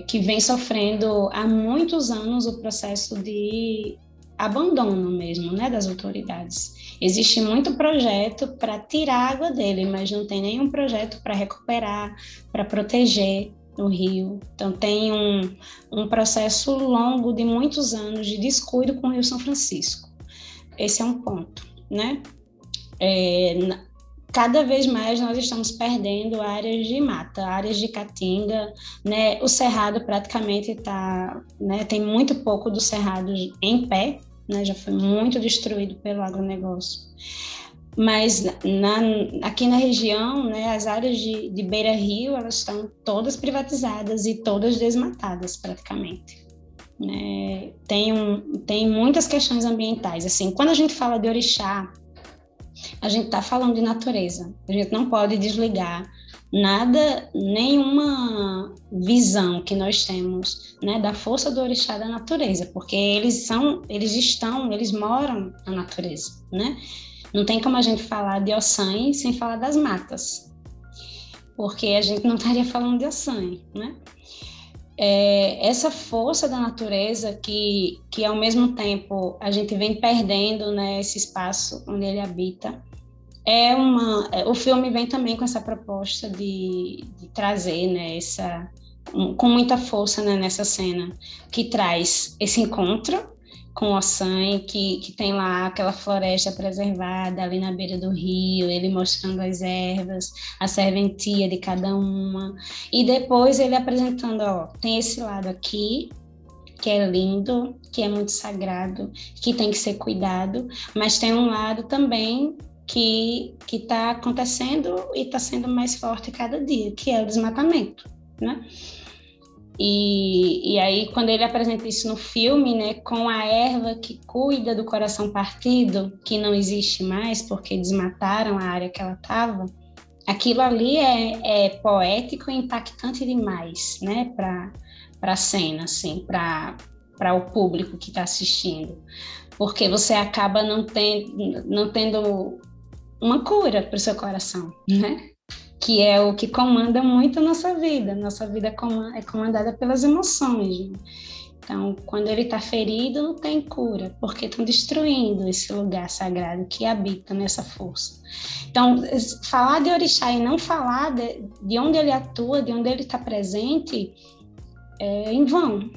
que vem sofrendo há muitos anos o processo de abandono mesmo, né, das autoridades. Existe muito projeto para tirar a água dele, mas não tem nenhum projeto para recuperar, para proteger o rio. Então tem um processo longo de muitos anos de descuido com o Rio São Francisco. Esse é um ponto, né? Cada vez mais nós estamos perdendo áreas de mata, áreas de caatinga, né? O cerrado praticamente está, né? Tem muito pouco do cerrado em pé, né? Já foi muito destruído pelo agronegócio. Mas aqui na região, né, as áreas de beira-rio, elas estão todas privatizadas e todas desmatadas praticamente. Né? Tem muitas questões ambientais. Assim, quando a gente fala de orixá, a gente está falando de natureza. A gente não pode desligar nada, nenhuma visão que nós temos, né, da força do orixá da natureza, porque eles moram na natureza, né? Não tem como a gente falar de Ossanha sem falar das matas, porque a gente não estaria falando de Ossanha, né? Essa força da natureza que ao mesmo tempo a gente vem perdendo, né, esse espaço onde ele habita, o filme vem também com essa proposta de trazer, né, com muita força, né, nessa cena, que traz esse encontro, com Ossan, que tem lá aquela floresta preservada ali na beira do rio, ele mostrando as ervas, a serventia de cada uma, e depois ele apresentando, ó, tem esse lado aqui, que é lindo, que é muito sagrado, que tem que ser cuidado, mas tem um lado também que está acontecendo e está sendo mais forte cada dia, que é o desmatamento, né? E aí, quando ele apresenta isso no filme, né, com a erva que cuida do coração partido, que não existe mais porque desmataram a área que ela estava, aquilo ali é poético e impactante demais, né, para a cena, assim, para o público que está assistindo, porque você acaba não tendo uma cura para o seu coração, né? Que é o que comanda muito a nossa vida. Nossa vida é comandada pelas emoções. Né? Então, quando ele está ferido, não tem cura, porque estão destruindo esse lugar sagrado que habita nessa força. Então, falar de orixá e não falar de onde ele atua, de onde ele está presente, é em vão.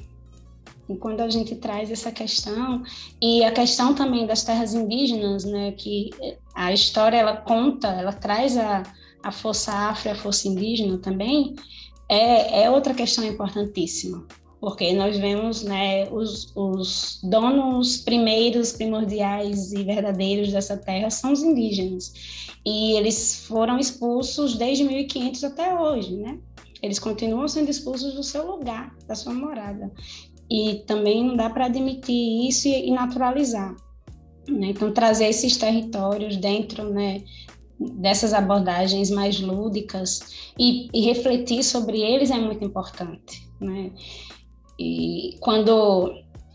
E quando a gente traz essa questão, e a questão também das terras indígenas, né, que a história ela conta, ela traz a força afro e a força indígena também, é outra questão importantíssima, porque nós vemos, né, os donos primeiros, primordiais e verdadeiros dessa terra são os indígenas, e eles foram expulsos desde 1500 até hoje, né? Eles continuam sendo expulsos do seu lugar, da sua morada, e também não dá para admitir isso e naturalizar, né? Então, trazer esses territórios dentro, né, dessas abordagens mais lúdicas e refletir sobre eles é muito importante, né? E quando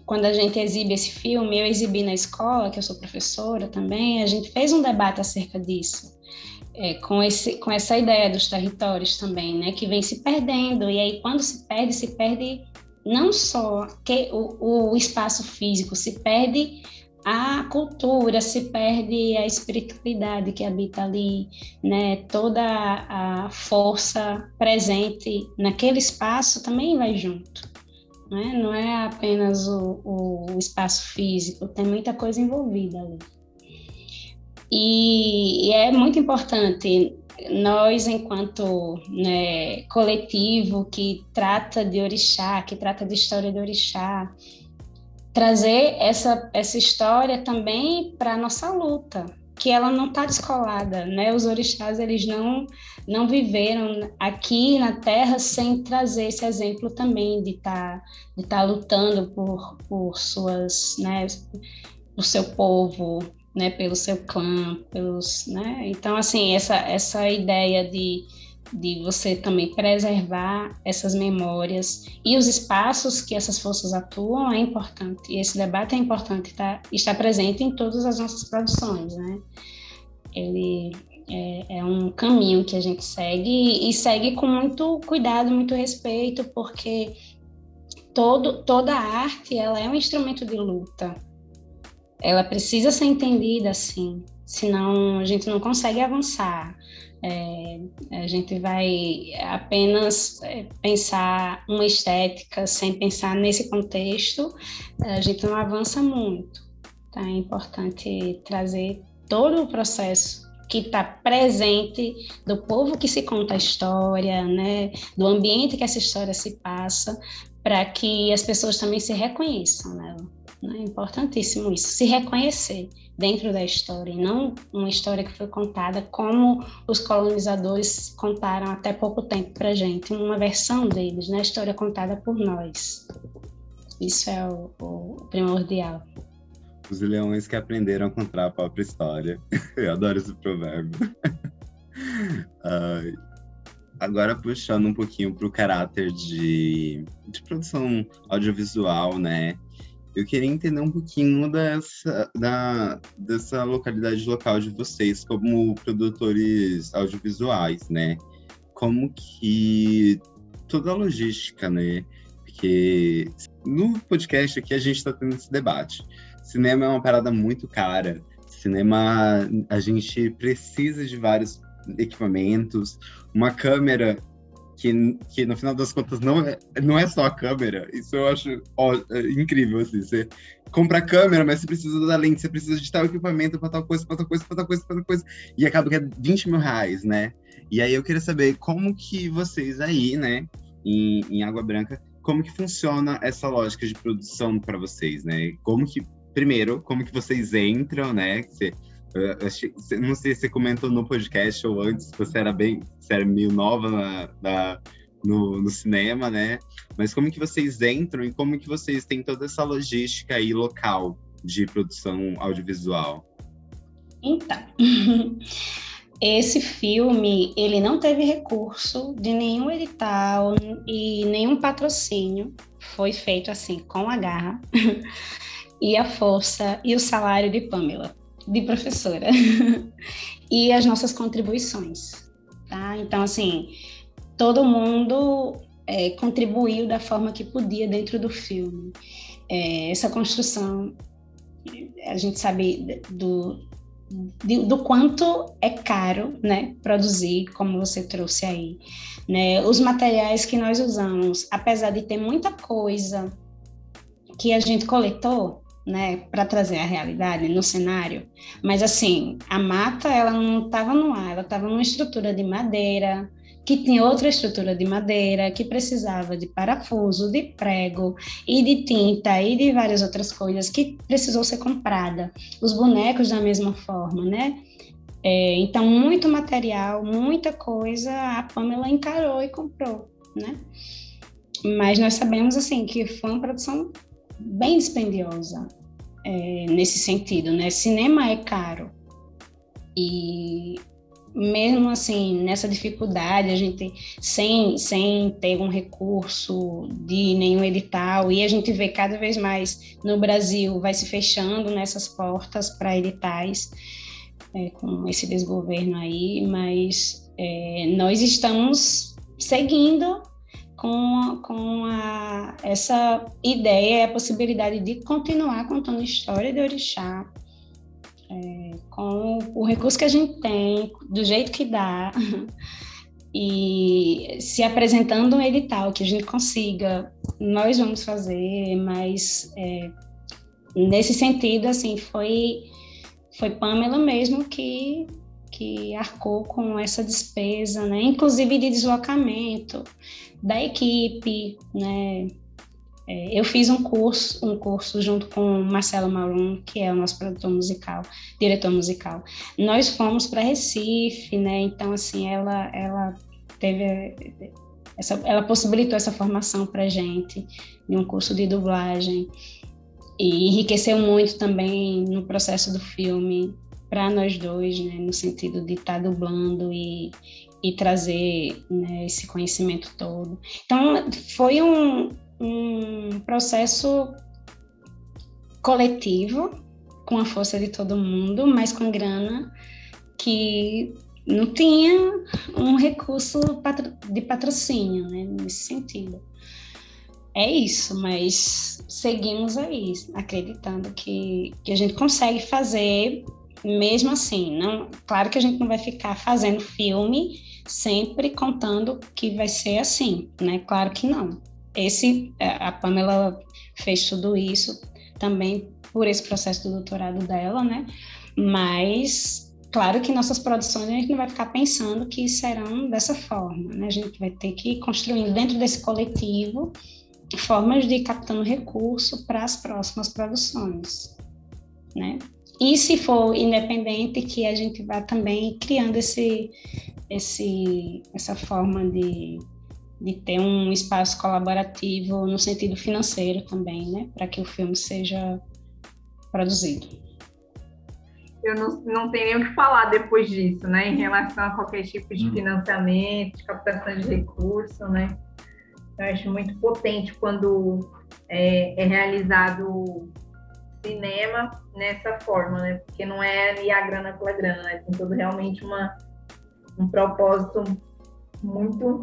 a gente exibe esse filme, eu exibi na escola, que eu sou professora também, a gente fez um debate acerca disso, com essa ideia dos territórios também, né, que vem se perdendo, e aí quando se perde não só o espaço físico, se perde a cultura, se perde a espiritualidade que habita ali, né? Toda a força presente naquele espaço também vai junto, né? Não é apenas o espaço físico, tem muita coisa envolvida ali. E é muito importante nós, enquanto, né, coletivo que trata de orixá, que trata de história de orixá, trazer essa história também para a nossa luta, que ela não está descolada, né? Os orixás, eles não viveram aqui na Terra sem trazer esse exemplo também de tá lutando por suas, né, por seu povo, né, pelo seu clã, né? Então, assim, essa ideia de você também preservar essas memórias e os espaços que essas forças atuam é importante. E esse debate é importante, está presente em todas as nossas produções, né? Ele é um caminho que a gente segue e segue com muito cuidado, muito respeito, porque toda a arte ela é um instrumento de luta. Ela precisa ser entendida assim, senão a gente não consegue avançar. A gente vai apenas pensar uma estética sem pensar nesse contexto, a gente não avança muito. Tá? É importante trazer todo o processo que está presente do povo que se conta a história, né? Do ambiente que essa história se passa, para que as pessoas também se reconheçam nela. É importantíssimo isso, se reconhecer dentro da história, e não uma história que foi contada como os colonizadores contaram até pouco tempo para a gente, uma versão deles, né? A história contada por nós. Isso é o primordial. Os leões que aprenderam a contar a própria história. Eu adoro esse provérbio. Agora, puxando um pouquinho para o caráter de produção audiovisual, né? Eu queria entender um pouquinho dessa localidade local de vocês como produtores audiovisuais, né? Como que toda a logística, né? Porque no podcast aqui a gente está tendo esse debate. Cinema é uma parada muito cara. Cinema, a gente precisa de vários equipamentos. Uma câmera que no final das contas não é só a câmera. Isso eu acho incrível, assim. Você compra a câmera, mas você precisa da lente, você precisa de tal equipamento para tal coisa, para tal coisa, para tal coisa, para tal coisa. E acaba que é 20 mil reais, né? E aí eu queria saber como que vocês aí, né, em Água Branca, como que funciona essa lógica de produção para vocês, né? Primeiro, como que vocês entram, né? Não sei se você comentou no podcast ou antes, você era meio nova no cinema, né? Mas como que vocês entram e como que vocês têm toda essa logística aí local de produção audiovisual? Então, esse filme, ele não teve recurso de nenhum edital e nenhum patrocínio. Foi feito assim, com a garra e a força e o salário de Pamela, de professora, e as nossas contribuições, tá? Então, assim, todo mundo contribuiu da forma que podia dentro do filme. Essa construção, a gente sabe do quanto é caro, né, produzir, como você trouxe aí, né? Os materiais que nós usamos, apesar de ter muita coisa que a gente coletou, né, para trazer a realidade no cenário, mas assim, a mata, ela não estava no ar, ela estava numa estrutura de madeira, que tinha outra estrutura de madeira, que precisava de parafuso, de prego, e de tinta, e de várias outras coisas, que precisou ser comprada. Os bonecos da mesma forma, né? Então, muito material, muita coisa, a Pamela encarou e comprou, né? Mas nós sabemos, assim, que foi uma produção bem dispendiosa nesse sentido, né? Cinema é caro e mesmo assim nessa dificuldade, a gente sem ter um recurso de nenhum edital, e a gente vê cada vez mais no Brasil vai se fechando nessas portas para editais com esse desgoverno aí, mas nós estamos seguindo com essa ideia, a possibilidade de continuar contando a história de Orixá, com o recurso que a gente tem, do jeito que dá, e se apresentando um edital que a gente consiga, nós vamos fazer, mas nesse sentido, assim, foi Pamela mesmo que arcou com essa despesa, né? Inclusive de deslocamento da equipe, né? Eu fiz um curso junto com Marcelo Marum, que é o nosso diretor musical. Nós fomos para Recife, né? Então, assim, ela possibilitou essa formação para a gente em um curso de dublagem e enriqueceu muito também no processo do filme para nós dois, né? No sentido de estar dublando e trazer, né, esse conhecimento todo. Então, foi um processo coletivo, com a força de todo mundo, mas com grana que não tinha um recurso de patrocínio, né, nesse sentido. É isso, mas seguimos aí, acreditando que a gente consegue fazer mesmo assim. Não, claro que a gente não vai ficar fazendo filme sempre contando que vai ser assim, né? Claro que não. A Pamela fez tudo isso também por esse processo do doutorado dela, né? Mas, claro que nossas produções a gente não vai ficar pensando que serão dessa forma, né? A gente vai ter que ir construindo dentro desse coletivo formas de ir captando recurso para as próximas produções, né? E se for independente, que a gente vá também criando essa forma de ter um espaço colaborativo no sentido financeiro também, né? Para que o filme seja produzido. Eu não tenho nem o que falar depois disso, né? Em relação a qualquer tipo de financiamento, de captação de recurso, né? Eu acho muito potente quando é realizado cinema nessa forma, né? Porque não é ali a grana pela grana, né? Tem todo realmente um propósito muito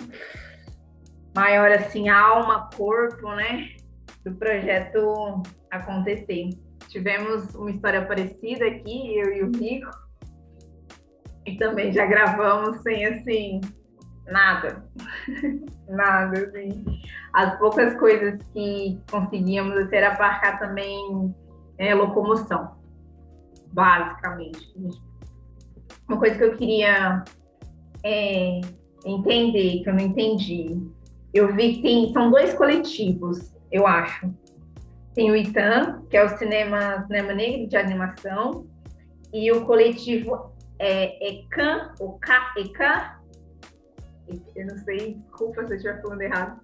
maior, assim, alma, corpo, né? Do projeto acontecer. Tivemos uma história parecida aqui, eu e o Rico, e também já gravamos sem, assim, nada. Nada, assim. As poucas coisas que conseguíamos assim, era abarcar também locomoção, basicamente. Uma coisa que eu queria entender, que eu não entendi. Eu vi que são 2 coletivos, eu acho. Tem o ITAM, que é o Cinema Negro de Animação, e o coletivo ECAN, eu não sei, desculpa se eu estiver falando errado.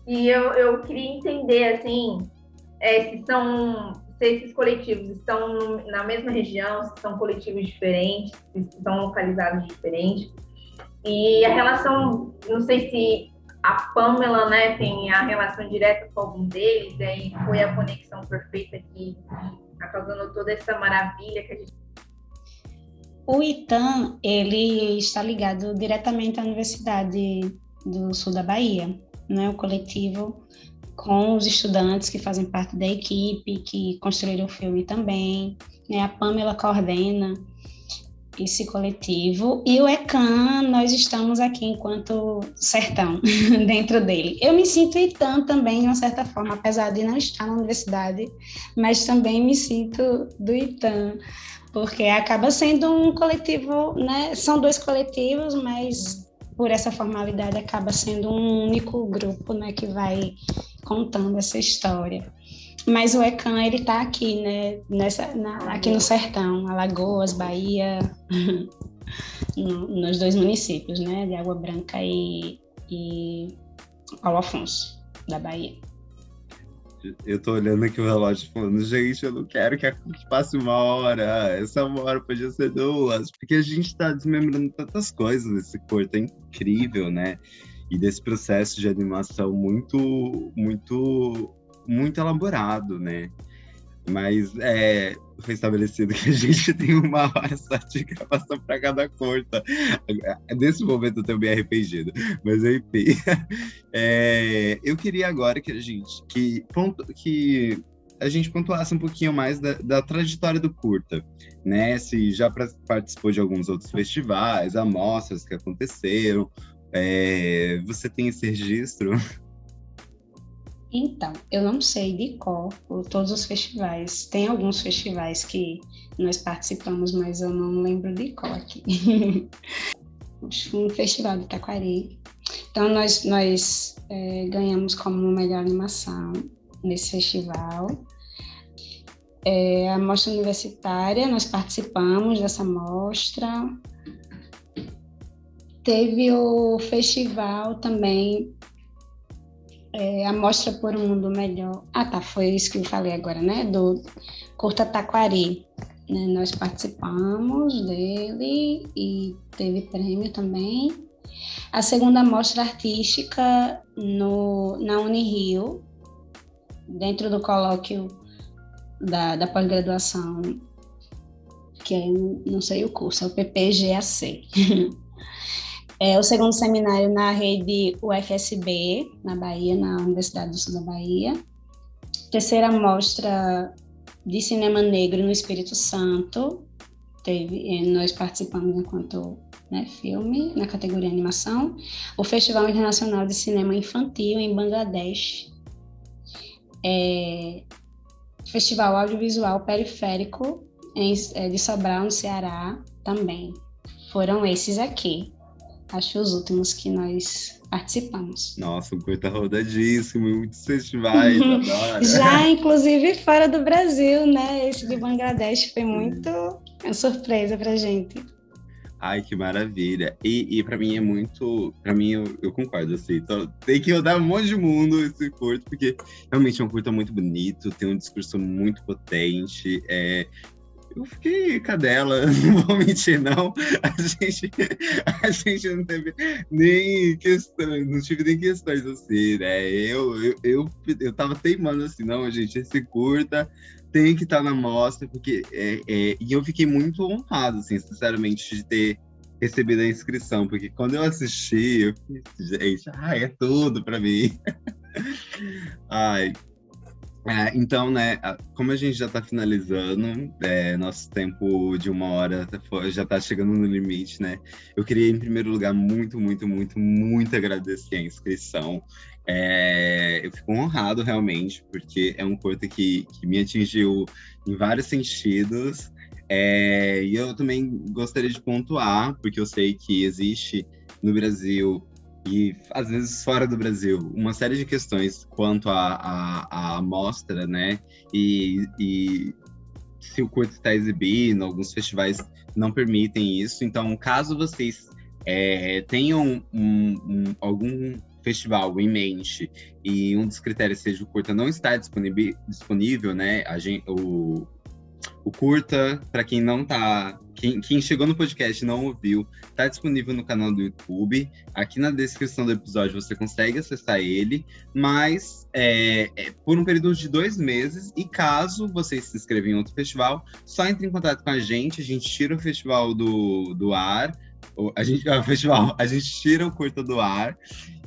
E eu queria entender, assim, se esses coletivos estão na mesma região, se são coletivos diferentes, se estão localizados diferentes. E a relação, não sei se a Pamela, né, tem a relação direta com algum deles, e aí foi a conexão perfeita que está causando toda essa maravilha que a gente... O ITAM, ele está ligado diretamente à Universidade do Sul da Bahia, né, o coletivo com os estudantes que fazem parte da equipe, que construíram o filme também, né, a Pamela coordena esse coletivo, e o ECAN, nós estamos aqui enquanto sertão, dentro dele. Eu me sinto ITAM também, de uma certa forma, apesar de não estar na universidade, mas também me sinto do ITAM, porque acaba sendo um coletivo, né? São 2 coletivos, mas por essa formalidade acaba sendo um único grupo, né, que vai contando essa história. Mas o ECAN, ele está aqui, né, aqui no sertão, Alagoas, Bahia, nos 2 municípios, né, de Água Branca e Paulo Afonso, da Bahia. Eu tô olhando aqui o relógio falando, gente, eu não quero que passe 1 hora, essa 1 hora podia ser 2, porque a gente tá desmembrando tantas coisas nesse curta, é incrível, né? E desse processo de animação muito elaborado, né? Mas foi estabelecido que a gente tem 1 hora só de gravação para cada curta. Nesse momento eu tô bem arrependido, mas enfim. Eu queria agora que a gente pontuasse um pouquinho mais da trajetória do curta, né? Se já participou de alguns outros festivais, amostras que aconteceram. Você tem esse registro? Então, eu não sei de cor todos os festivais. Tem alguns festivais que nós participamos, mas eu não lembro de cor aqui. Um festival de Taquari. Então, nós ganhamos como melhor animação nesse festival. A mostra universitária, nós participamos dessa mostra. Teve o festival também, a Mostra por um Mundo Melhor. Foi isso que eu falei agora, né? Do Curta Taquari. Né? Nós participamos dele e teve prêmio também. A segunda mostra artística na Unirio, dentro do colóquio da pós-graduação, que não sei o curso, é o PPGAC. O segundo seminário na rede UFSB, na Bahia, na Universidade do Sul da Bahia. Terceira mostra de cinema negro no Espírito Santo. Nós participamos enquanto filme, na categoria animação. O Festival Internacional de Cinema Infantil em Bangladesh. Festival Audiovisual Periférico de Sobral, no Ceará, também. Foram esses aqui. Acho os últimos que nós participamos. Nossa, um curta rodadíssimo, muitos festivais, adoro. Já, inclusive, fora do Brasil, né? Esse de Bangladesh foi muito uma surpresa pra gente. Ai, que maravilha. E pra mim eu concordo, assim. Então, tem que rodar um monte de mundo esse curto, porque realmente é um curta muito bonito, tem um discurso muito potente, eu fiquei cadela, não vou mentir, não. A gente não teve nem questões, não tive nem questões assim, né? Eu tava teimando assim, não, gente, esse curta tem que estar na mostra, porque e eu fiquei muito honrado, assim, sinceramente, de ter recebido a inscrição, porque quando eu assisti, eu fiquei, gente, é tudo pra mim. Ai. Então, né, como a gente já está finalizando, nosso tempo de 1 hora já está chegando no limite, né? Eu queria, em primeiro lugar, muito, muito, muito, muito agradecer a inscrição. Eu fico honrado, realmente, porque é um curta que me atingiu em vários sentidos. E eu também gostaria de pontuar, porque eu sei que existe no Brasil e às vezes fora do Brasil, uma série de questões quanto à amostra, né? E se o curto está exibindo, alguns festivais não permitem isso. Então, caso vocês tenham algum festival em mente e um dos critérios seja o curta não está disponível, né? O curta, para quem não tá, quem chegou no podcast e não ouviu, tá disponível no canal do YouTube. Aqui na descrição do episódio você consegue acessar ele, mas por um período de 2 meses. E caso vocês se inscrevam em outro festival, só entre em contato com a gente tira o festival do ar. A gente tira o curta do ar.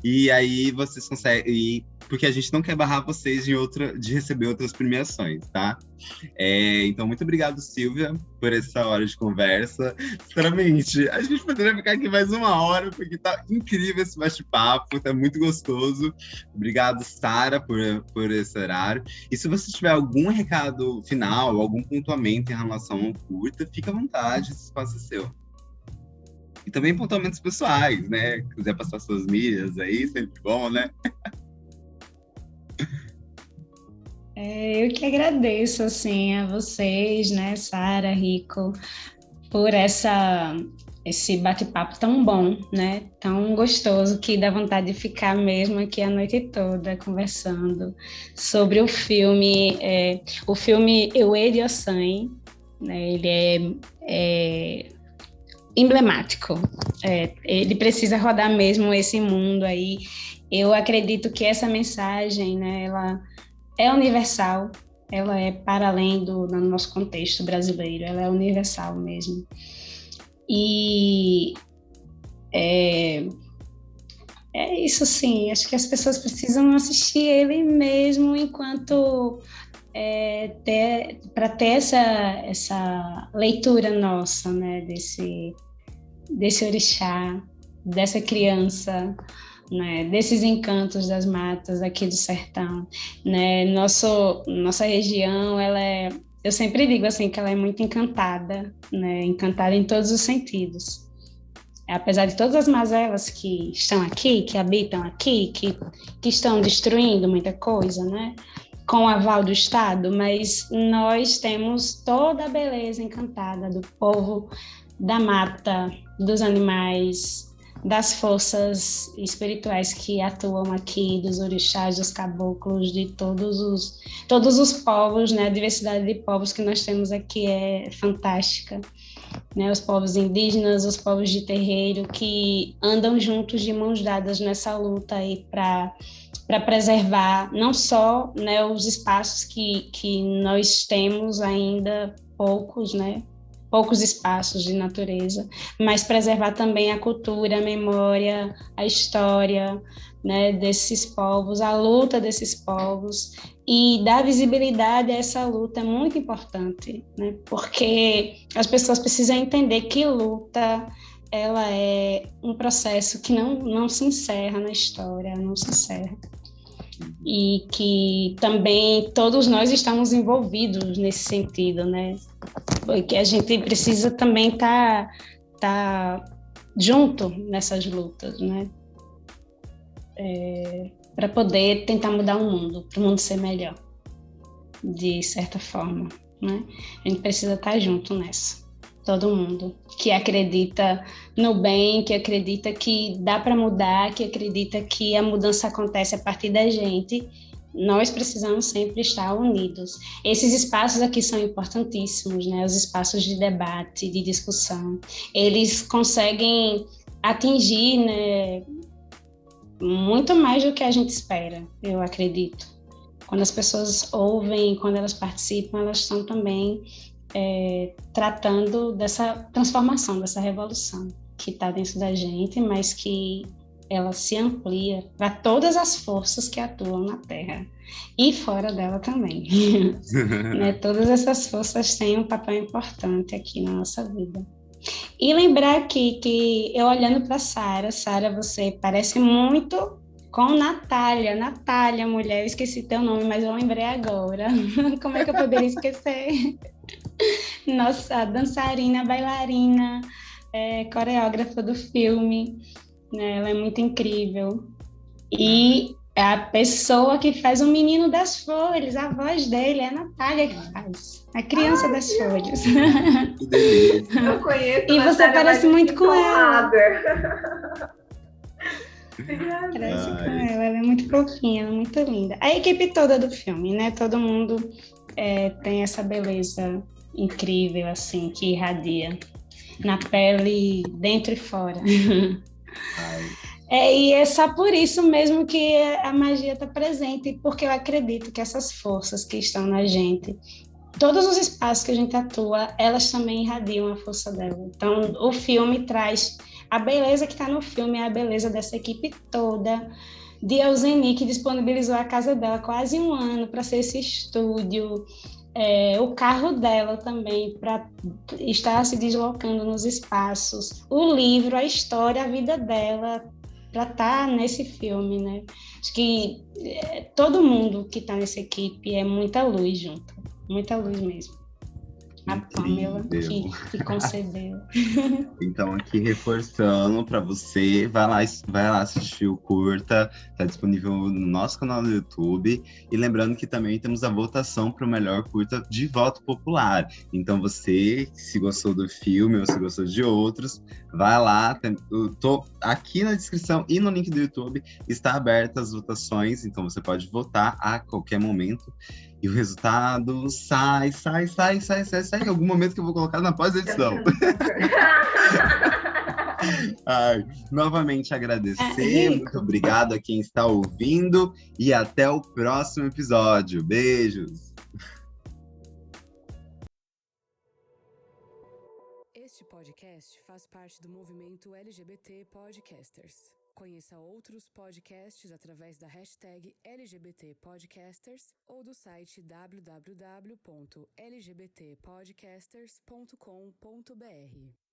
E aí vocês conseguem. Porque a gente não quer barrar vocês de receber outras premiações, tá? Então, muito obrigado, Silvia, por essa hora de conversa. Sinceramente, a gente poderia ficar aqui mais 1 hora, porque tá incrível esse bate-papo, tá muito gostoso. Obrigado, Sara, por esse horário. E se você tiver algum recado final, algum pontuamento em relação ao curta, fica à vontade, esse espaço é seu. E também pontuamentos pessoais, né? Se quiser passar suas milhas aí, sempre bom, né? Eu que agradeço, assim, a vocês, né, Sara, Rico, por esse bate-papo tão bom, né, tão gostoso, que dá vontade de ficar mesmo aqui a noite toda conversando sobre o filme. O filme Eu, Ele e o Sangue, né, ele é emblemático, ele precisa rodar mesmo esse mundo aí. Eu acredito que essa mensagem, né, ela é universal, ela é para além do nosso contexto brasileiro, ela é universal mesmo. E é isso, sim, acho que as pessoas precisam assistir ele mesmo enquanto para ter essa leitura nossa, né, desse orixá, dessa criança, né, desses encantos das matas aqui do sertão, né? Nossa região, eu sempre digo assim que ela é muito encantada, né? Encantada em todos os sentidos. Apesar de todas as mazelas que estão aqui, que habitam aqui, que estão destruindo muita coisa, né? Com o aval do Estado, mas nós temos toda a beleza encantada do povo, da mata, dos animais, das forças espirituais que atuam aqui, dos orixás, dos caboclos, de todos os povos, né? A diversidade de povos que nós temos aqui é fantástica, né? Os povos indígenas, os povos de terreiro, que andam juntos de mãos dadas nessa luta aí para preservar não só, né, os espaços que nós temos ainda poucos, né? Poucos espaços de natureza, mas preservar também a cultura, a memória, a história, né, desses povos, a luta desses povos, e dar visibilidade a essa luta é muito importante, né, porque as pessoas precisam entender que luta, ela é um processo que não se encerra na história, não se encerra. E que também todos nós estamos envolvidos nesse sentido, né? Porque a gente precisa também estar junto nessas lutas, né? Para poder tentar mudar o mundo, para o mundo ser melhor, de certa forma, né? A gente precisa estar junto nessa. Todo mundo que acredita no bem, que acredita que dá para mudar, que acredita que a mudança acontece a partir da gente, nós precisamos sempre estar unidos. Esses espaços aqui são importantíssimos, né? Os espaços de debate, de discussão, eles conseguem atingir, né, muito mais do que a gente espera, eu acredito. Quando as pessoas ouvem, quando elas participam, elas estão também tratando dessa transformação, dessa revolução que está dentro da gente, mas que ela se amplia para todas as forças que atuam na Terra e fora dela também. Né? Todas essas forças têm um papel importante aqui na nossa vida. E lembrar aqui que eu olhando para Sara, você parece muito com Natália, mulher, eu esqueci teu nome, mas eu lembrei agora. Como é que eu poderia esquecer? Nossa, dançarina, bailarina, coreógrafa do filme, né? Ela é muito incrível. E a pessoa que faz o Menino das Folhas, a voz dele é a Natália que faz, a criança das folhas. Que delícia. Eu conheço E a você Natália, parece mas muito com Tom ela. Haber. Parece com Ai. ela é muito fofinha, ela é muito linda. A equipe toda do filme, né? Todo mundo tem essa beleza incrível, assim, que irradia na pele, dentro e fora. Ai. E é só por isso mesmo que a magia está presente, porque eu acredito que essas forças que estão na gente, todos os espaços que a gente atua, elas também irradiam a força dela. Então, o filme traz a beleza que está no filme, é a beleza dessa equipe toda, de Euseni, que disponibilizou a casa dela quase um ano para ser esse estúdio, o carro dela também, para estar se deslocando nos espaços, o livro, a história, a vida dela, para estar nesse filme, né? Acho que todo mundo que está nessa equipe é muita luz junto, muita luz mesmo. A Pamela que concebeu. Então, aqui reforçando para você, vai lá assistir o curta, tá disponível no nosso canal do YouTube. E lembrando que também temos a votação para o melhor curta de voto popular. Então, você, se gostou do filme ou se gostou de outros, vai lá. Tô aqui na descrição e no link do YouTube está aberta as votações, então você pode votar a qualquer momento. E o resultado sai em algum momento que eu vou colocar na pós-edição. Novamente agradecer, muito obrigado a quem está ouvindo e até o próximo episódio. Beijos! Este podcast faz parte do movimento LGBT Podcasters. Conheça outros podcasts através da hashtag LGBT Podcasters ou do site www.lgbtpodcasters.com.br.